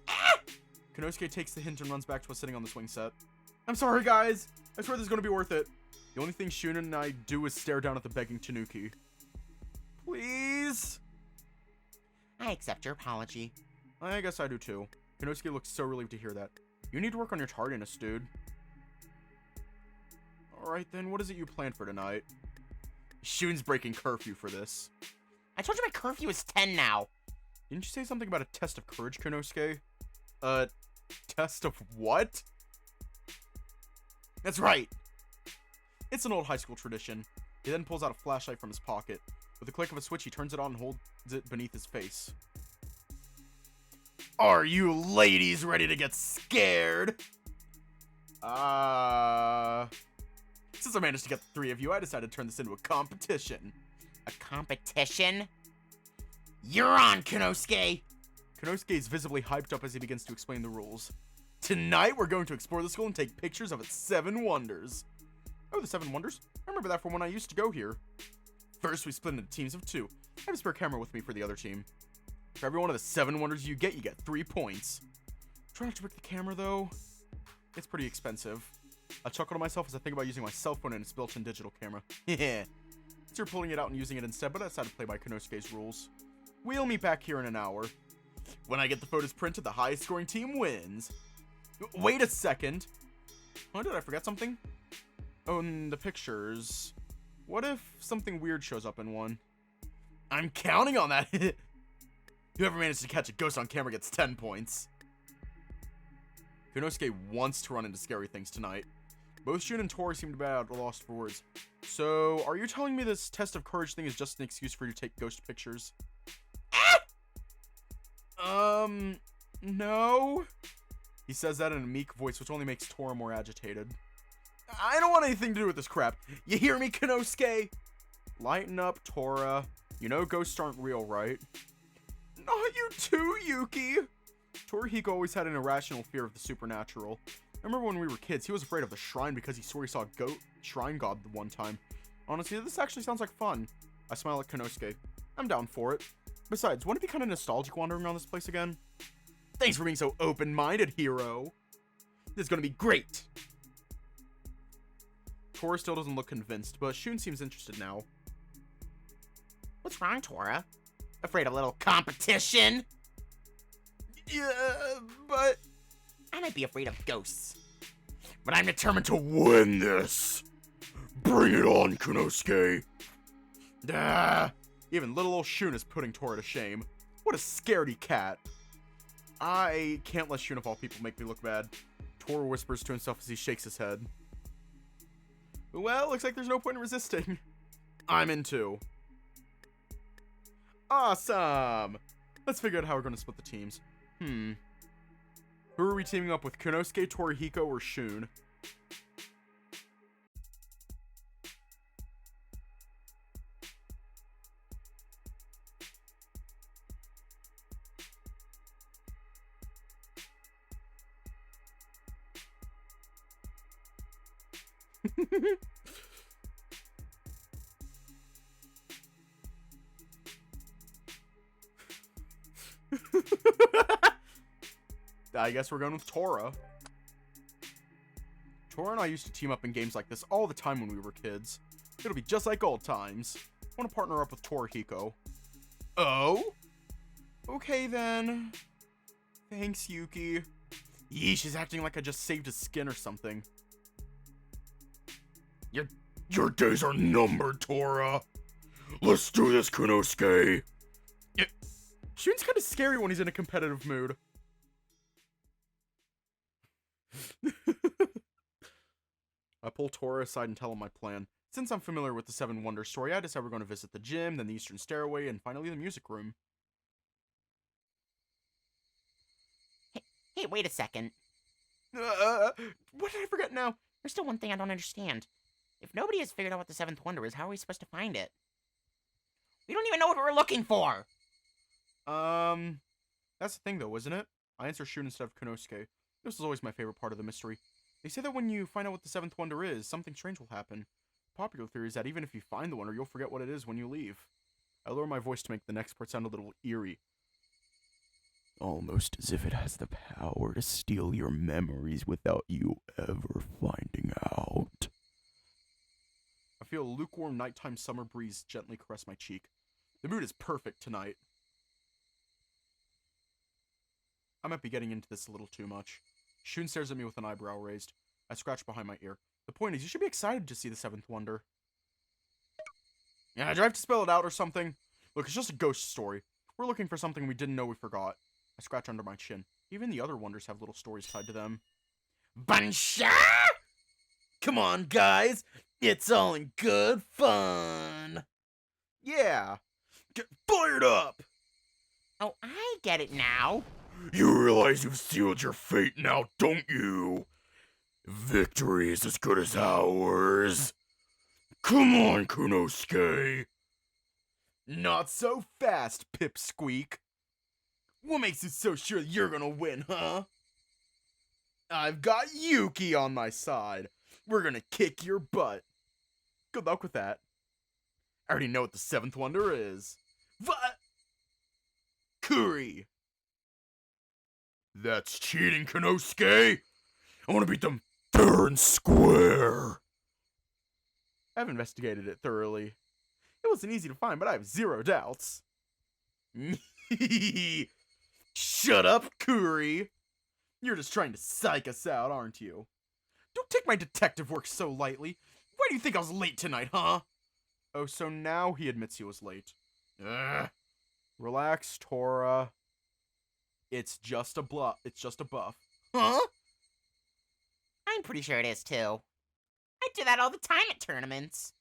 Ah! Konosuke takes the hint and runs back to us sitting on the swing set. I'm sorry, guys. I swear this is going to be worth it. The only thing Shun and I do is stare down at the begging Tanuki. Please? I accept your apology. I guess I do too. Konosuke looks so relieved to hear that. You need to work on your tardiness, dude. Alright then, what is it you planned for tonight? Shun's breaking curfew for this. I told you my curfew is 10 now. Didn't you say something about a test of courage, Konosuke? Test of what? That's right! It's an old high school tradition. He then pulls out a flashlight from his pocket. With a click of a switch, he turns it on and holds it beneath his face. Are you ladies ready to get scared? Since I managed to get the three of you, I decided to turn this into a competition. A competition? You're on, Konosuke! Konosuke is visibly hyped up as he begins to explain the rules. Tonight, we're going to explore the school and take pictures of its 7 wonders. Oh, the 7 wonders? I remember that from when I used to go here. First, we split into teams of 2. I have a spare camera with me for the other team. For every one of the 7 wonders you get 3 points. Try not to break the camera, though. It's pretty expensive. I chuckle to myself as I think about using my cell phone and its built-in digital camera. Yeah. So you're pulling it out and using it instead, but I decided to play by Konosuke's rules. We'll meet back here in an hour. When I get the photos printed, the highest scoring team wins. Wait a second. Oh, did I forget something? Oh, and the pictures. What if something weird shows up in one? I'm counting on that. Whoever managed to catch a ghost on camera gets 10 points. Konosuke wants to run into scary things tonight. Both Shun and Tori seem to be at a loss for words. So, are you telling me this test of courage thing is just an excuse for you to take ghost pictures? No? He says that in a meek voice, which only makes Tora more agitated. I don't want anything to do with this crap. You hear me, Konosuke? Lighten up, Tora. You know ghosts aren't real, right? Not you too, Yuki. Torihiko always had an irrational fear of the supernatural. I remember when we were kids, he was afraid of the shrine because he swore he saw a shrine god the one time. Honestly, this actually sounds like fun. I smile at Konosuke. I'm down for it. Besides, wouldn't it be kind of nostalgic wandering around this place again? Thanks for being so open-minded, hero. This is gonna be great. Tora still doesn't look convinced, but Shun seems interested now. What's wrong, Tora? Afraid of a little competition? Yeah, but... I might be afraid of ghosts. But I'm determined to win this. Bring it on, Konosuke. Even little old Shun is putting Tora to shame. What a scaredy cat. I can't let Shun of all people make me look bad. Tora whispers to himself as he shakes his head. Well, looks like there's no point in resisting. I'm in too. Awesome! Let's figure out how we're going to split the teams. Who are we teaming up with, Konosuke, Torihiko, or Shun? I guess we're going with Tora. Tora and I used to team up in games like this all the time when we were kids. It'll be just like old times. I want to partner up with Torihiko. Oh? Okay then. Thanks, Yuki. Yeesh, she's acting like I just saved his skin or something. Your days are numbered, Tora. Let's do this, Konosuke. Shun's kind of scary when he's in a competitive mood. I pull Tora aside and tell him my plan. Since I'm familiar with the 7 Wonders story, I decide we're going to visit the gym, then the Eastern Stairway, and finally the music room. Hey, wait a second. What did I forget now? There's still one thing I don't understand. If nobody has figured out what the seventh wonder is, how are we supposed to find it? We don't even know what we're looking for! That's the thing though, isn't it? I answer Shun instead of Konosuke. This is always my favorite part of the mystery. They say that when you find out what the seventh wonder is, something strange will happen. Popular theory is that even if you find the wonder, you'll forget what it is when you leave. I lower my voice to make the next part sound a little eerie. Almost as if it has the power to steal your memories without you ever finding out. I feel a lukewarm nighttime summer breeze gently caress my cheek. The mood is perfect tonight. I might be getting into this a little too much. Shun stares at me with an eyebrow raised. I scratch behind my ear. The point is, you should be excited to see the seventh wonder. Yeah, do I have to spell it out or something? Look, it's just a ghost story. We're looking for something we didn't know we forgot. I scratch under my chin. Even the other wonders have little stories tied to them. Bansha! Come on, guys. It's all in good fun. Yeah. Get fired up! Oh, I get it now. You realize you've sealed your fate now, don't you? Victory is as good as ours. Come on, Konosuke. Not so fast, Pipsqueak. What makes you so sure you're gonna win, huh? I've got Yuki on my side. We're gonna kick your butt. Good luck with that. I already know what the seventh wonder is. Kuri. That's cheating, Konosuke. I want to beat them fair and square. I've investigated it thoroughly. It wasn't easy to find, but I have zero doubts. Shut up, Kuri. You're just trying to psych us out, aren't you? Don't take my detective work so lightly. Why do you think I was late tonight, huh? Oh, so now he admits he was late. Relax, Tora. It's just a bluff. It's just a buff. Huh? I'm pretty sure it is, too. I do that all the time at tournaments.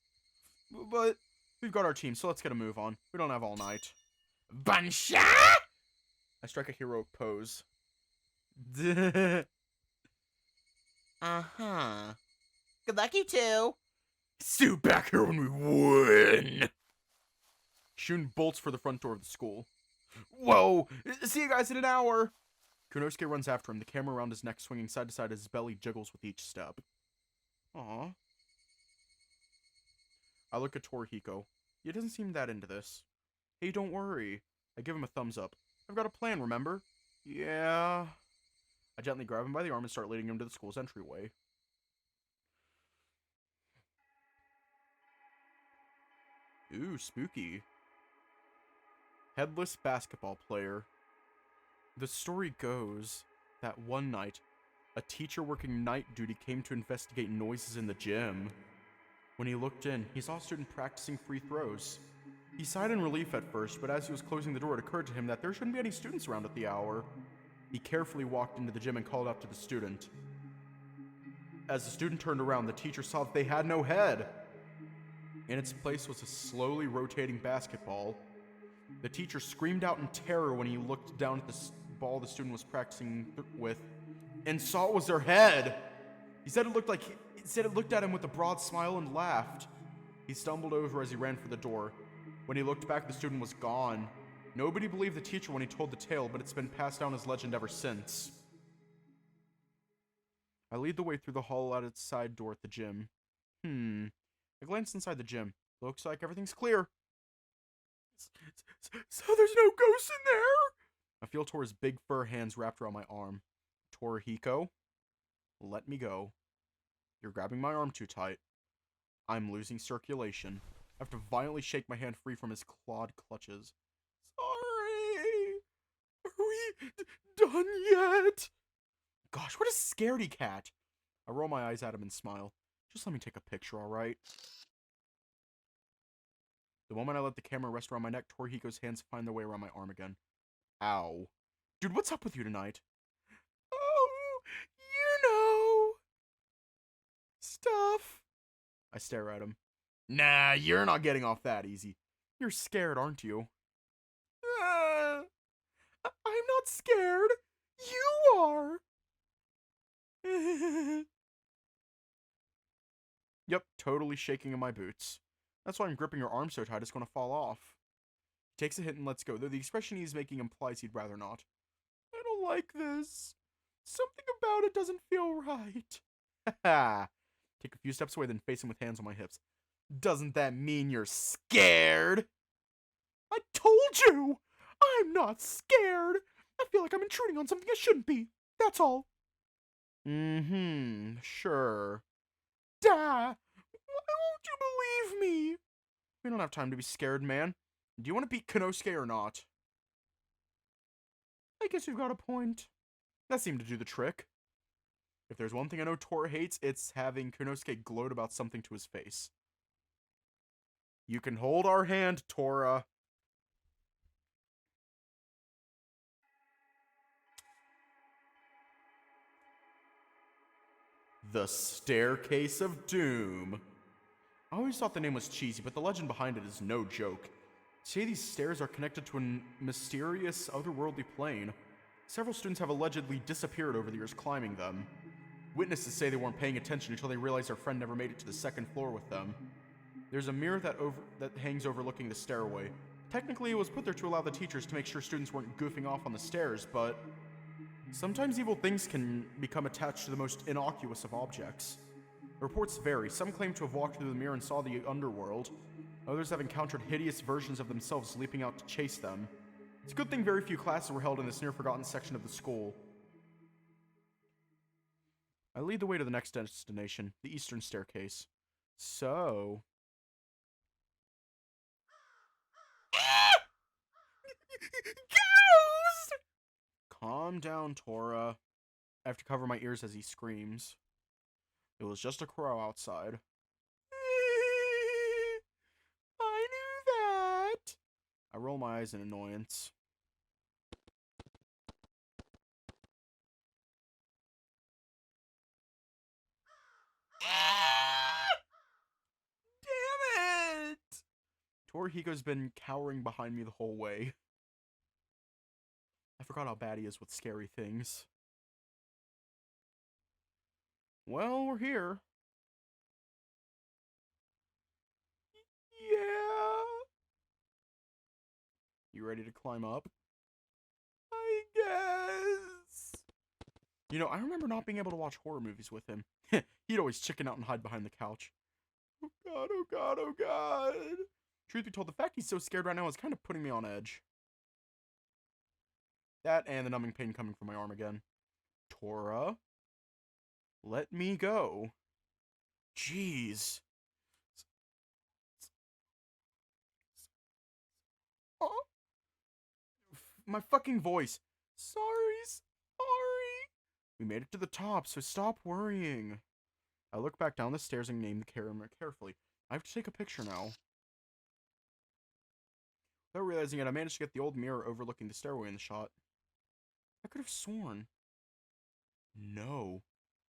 But we've got our team, so let's get a move on. We don't have all night. Bansha! I strike a heroic pose. Uh-huh. Good luck, you two. See you back here when we win! Shun bolts for the front door of the school. Whoa! See you guys in an hour! Konosuke runs after him, the camera around his neck swinging side to side as his belly jiggles with each step. Aww. I look at Torihiko. He doesn't seem that into this. Hey, don't worry. I give him a thumbs up. I've got a plan, remember? Yeah. I gently grab him by the arm and start leading him to the school's entryway. Ooh, spooky. Headless basketball player. The story goes that one night, a teacher working night duty came to investigate noises in the gym. When he looked in, he saw a student practicing free throws. He sighed in relief at first, but as he was closing the door, it occurred to him that there shouldn't be any students around at the hour. He carefully walked into the gym and called out to the student. As the student turned around, the teacher saw that they had no head. In its place was a slowly rotating basketball. The teacher screamed out in terror when he looked down at the ball the student was practicing with and saw it was their head. He said it looked at him with a broad smile and laughed. He stumbled over as he ran for the door. When he looked back, the student was gone. Nobody believed the teacher when he told the tale, but it's been passed down as legend ever since. I lead the way through the hall out its side door at the gym. I glance inside the gym. Looks like everything's clear. So there's no ghosts in there? I feel Tora's big fur hands wrapped around my arm. Torihiko, let me go. You're grabbing my arm too tight. I'm losing circulation. I have to violently shake my hand free from his clawed clutches. Sorry. Are we done yet? Gosh, what a scaredy cat. I roll my eyes at him and smile. Just let me take a picture, alright? The moment I let the camera rest around my neck, Torihiko's hands find their way around my arm again. Ow. Dude, what's up with you tonight? Oh, you know. Stuff. I stare at him. Nah, you're not getting off that easy. You're scared, aren't you? I'm not scared. You are. Yep, totally shaking in my boots. That's why I'm gripping her arm so tight it's gonna fall off. He takes a hit and lets go, though the expression he's making implies he'd rather not. I don't like this. Something about it doesn't feel right. Haha. Take a few steps away, then face him with hands on my hips. Doesn't that mean you're scared? I told you! I'm not scared! I feel like I'm intruding on something I shouldn't be. That's all. Sure. Why won't you believe me? We don't have time to be scared, man. Do you want to beat Konosuke or not? I guess you've got a point. That seemed to do the trick. If there's one thing I know Tora hates, it's having Konosuke gloat about something to his face. You can hold our hand, Tora. The Staircase of Doom. I always thought the name was cheesy, but the legend behind it is no joke. Say these stairs are connected to a mysterious, otherworldly plane. Several students have allegedly disappeared over the years climbing them. Witnesses say they weren't paying attention until they realized their friend never made it to the second floor with them. There's a mirror that hangs overlooking the stairway. Technically, it was put there to allow the teachers to make sure students weren't goofing off on the stairs, but sometimes evil things can become attached to the most innocuous of objects. Reports vary. Some claim to have walked through the mirror and saw the underworld. Others have encountered hideous versions of themselves leaping out to chase them. It's a good thing very few classes were held in this near-forgotten section of the school. I lead the way to the next destination, the Eastern Staircase. So... Ghost! Calm down, Tora. I have to cover my ears as he screams. It was just a crow outside. I knew that. I roll my eyes in annoyance. Damn it! Torihiko's been cowering behind me the whole way. I forgot how bad he is with scary things. Well, we're here. Yeah. You ready to climb up? I guess. You know, I remember not being able to watch horror movies with him. He'd always chicken out and hide behind the couch. Oh god, oh god, oh god. Truth be told, the fact he's so scared right now is kind of putting me on edge. That and the numbing pain coming from my arm again. Tora? Let me go. Jeez. Oh. My fucking voice. Sorry. We made it to the top, so stop worrying. I look back down the stairs and name the camera carefully. I have to take a picture now. Without realizing it, I managed to get the old mirror overlooking the stairway in the shot. I could have sworn. No.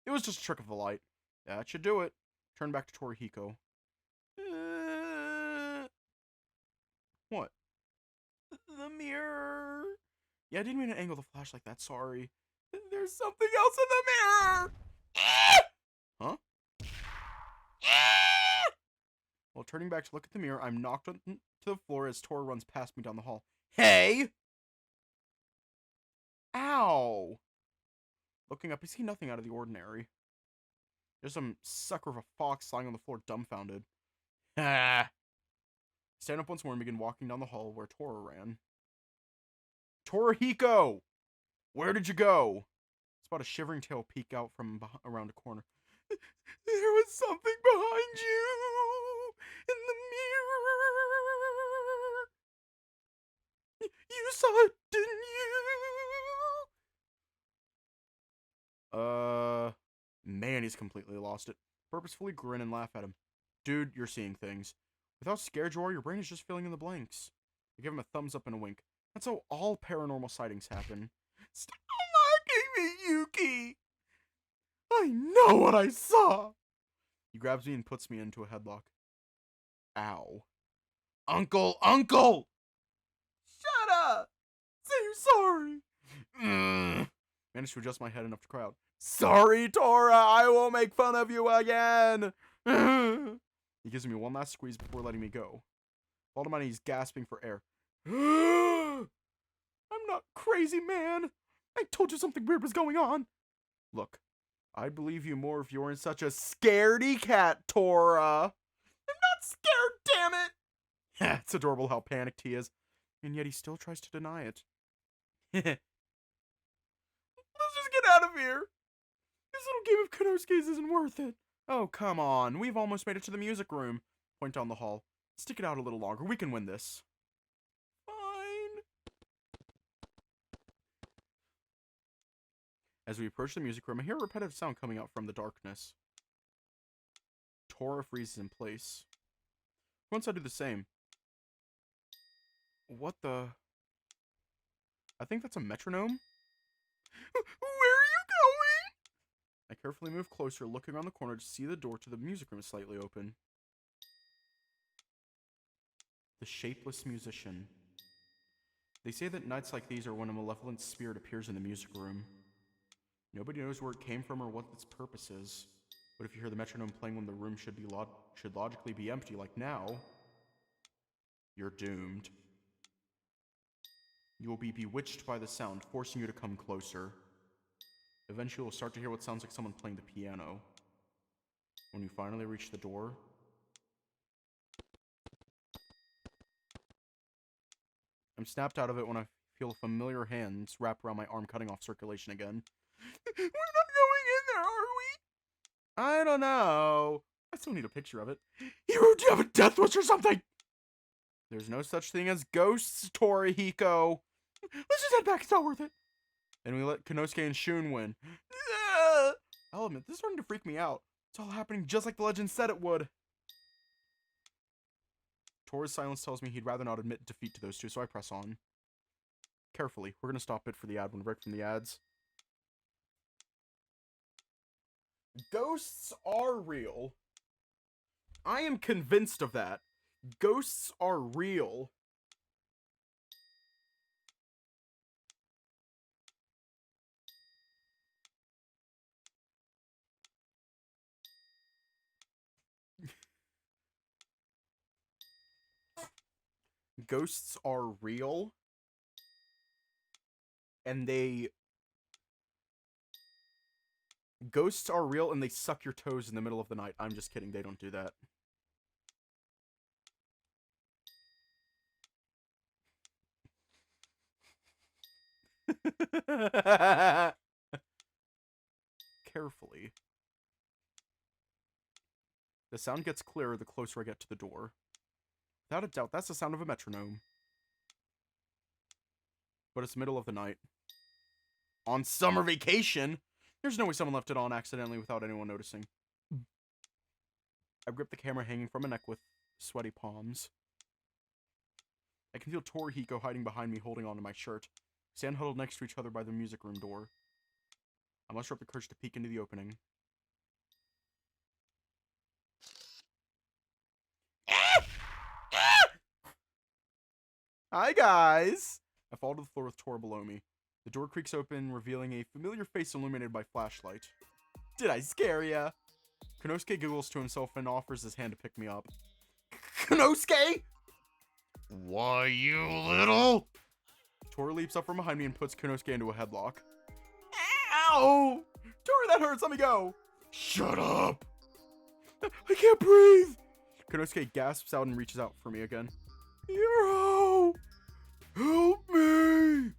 It was just a trick of the light. That should do it. Turn back to Torihiko. What? The mirror. Yeah, I didn't mean to angle the flash like that, sorry. There's something else in the mirror! Huh? While turning back to look at the mirror, I'm knocked to the floor as Tora runs past me down the hall. Hey! Ow! Looking up, I see nothing out of the ordinary. There's some sucker of a fox lying on the floor dumbfounded. Ah! Stand up once more and begin walking down the hall where Tora ran. Torihiko! Where did you go? I spot a shivering tail peek out from around a corner. There was something behind you in the mirror. You saw it, didn't you? Man, he's completely lost it. Purposefully grin and laugh at him. Dude, you're seeing things. With how scared you are, your brain is just filling in the blanks. I give him a thumbs up and a wink. That's how all paranormal sightings happen. Stop mocking me, Yuki! I know what I saw! He grabs me and puts me into a headlock. Ow. Uncle! Shut up! Say you're sorry! Managed to adjust my head enough to cry out. Sorry, Tora! I won't make fun of you again! He gives me one last squeeze before letting me go. Fall to my knees, gasping for air. I'm not crazy, man. I told you something weird was going on. Look, I'd believe you more if you weren't such a scaredy cat, Tora. I'm not scared, damn it. It's adorable how panicked he is, and yet he still tries to deny it. Let's just get out of here. This little game of Konosuke's isn't worth it. Oh, come on. We've almost made it to the music room. Point down the hall. Stick it out a little longer. We can win this. Fine. As we approach the music room, I hear a repetitive sound coming out from the darkness. Tora freezes in place. Once I do the same. What the? I think that's a metronome. Where are you going? I carefully move closer, looking around the corner to see the door to the music room is slightly open. The shapeless musician. They say that nights like these are when a malevolent spirit appears in the music room. Nobody knows where it came from or what its purpose is. But if you hear the metronome playing when the room should logically be empty, like now, you're doomed. You will be bewitched by the sound, forcing you to come closer. Eventually, you'll start to hear what sounds like someone playing the piano. When you finally reach the door, I'm snapped out of it when I feel familiar hands wrap around my arm, cutting off circulation again. We're not going in there, are we? I don't know. I still need a picture of it. Hiro, do you have a death wish or something? There's no such thing as ghosts, Torihiko. Let's just head back. It's not worth it. Then we let Konosuke and Shun win. I'll admit, this is starting to freak me out. It's all happening just like the legend said it would. Tora's silence tells me he'd rather not admit defeat to those two, so I press on. Carefully. We're going to stop it for the ad when we break from the ads. Ghosts are real. I am convinced of that. Ghosts are real. Ghosts are real. And they... Ghosts are real and they suck your toes in the middle of the night. I'm just kidding. They don't do that. Carefully. The sound gets clearer the closer I get to the door. Without a doubt, that's the sound of a metronome. But it's middle of the night. On summer vacation? There's no way someone left it on accidentally without anyone noticing. I grip the camera hanging from my neck with sweaty palms. I can feel Torihiko hiding behind me, holding onto my shirt. We stand huddled next to each other by the music room door. I muster up the courage to peek into the opening. Hi, guys! I fall to the floor with Tora below me. The door creaks open, revealing a familiar face illuminated by flashlight. Did I scare ya? Konosuke giggles to himself and offers his hand to pick me up. Konosuke! Why, you little? Tora leaps up from behind me and puts Konosuke into a headlock. Ow! Tora, that hurts! Let me go! Shut up! I can't breathe! Konosuke gasps out and reaches out for me again. Hiro! Help me!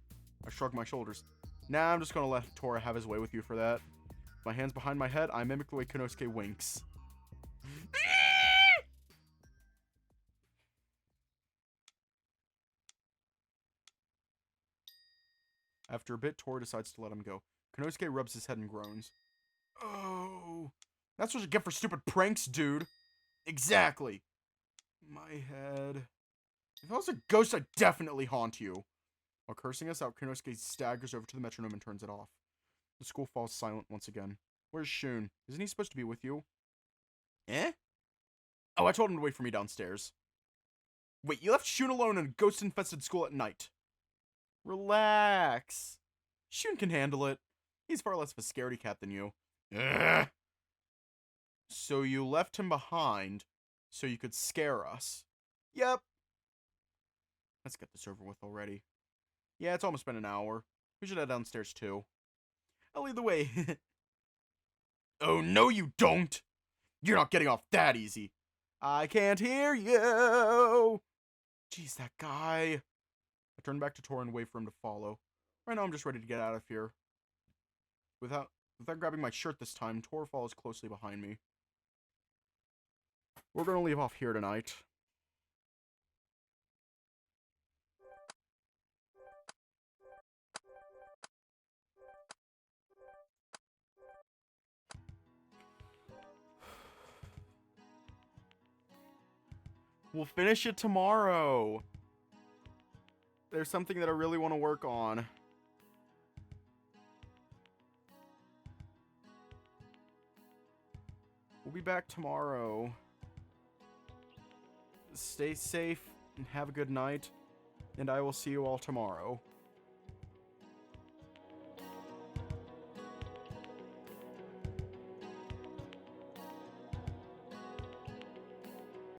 I shrug my shoulders. Nah, I'm just gonna let Tora have his way with you for that. With my hands behind my head, I mimic the way Konosuke winks. After a bit, Tora decides to let him go. Konosuke rubs his head and groans. Oh, that's what you get for stupid pranks, dude. Exactly. My head. If I was a ghost, I'd definitely haunt you. While cursing us out, Konosuke staggers over to the metronome and turns it off. The school falls silent once again. Where's Shun? Isn't he supposed to be with you? Eh? Oh, I told him to wait for me downstairs. Wait, you left Shun alone in a ghost-infested school at night. Relax. Shun can handle it. He's far less of a scaredy cat than you. Ugh. So you left him behind so you could scare us. Yep. Let's get this over with already. Yeah, it's almost been an hour. We should head downstairs too. I'll lead the way. Oh, no you don't! You're not getting off that easy. I can't hear you! Jeez, that guy. I turn back to Tor and wait for him to follow. Right now I'm just ready to get out of here. Without grabbing my shirt this time, Tor follows closely behind me. We're gonna leave off here tonight. We'll finish it tomorrow. There's something that I really want to work on. We'll be back tomorrow. Stay safe and have a good night. And I will see you all tomorrow.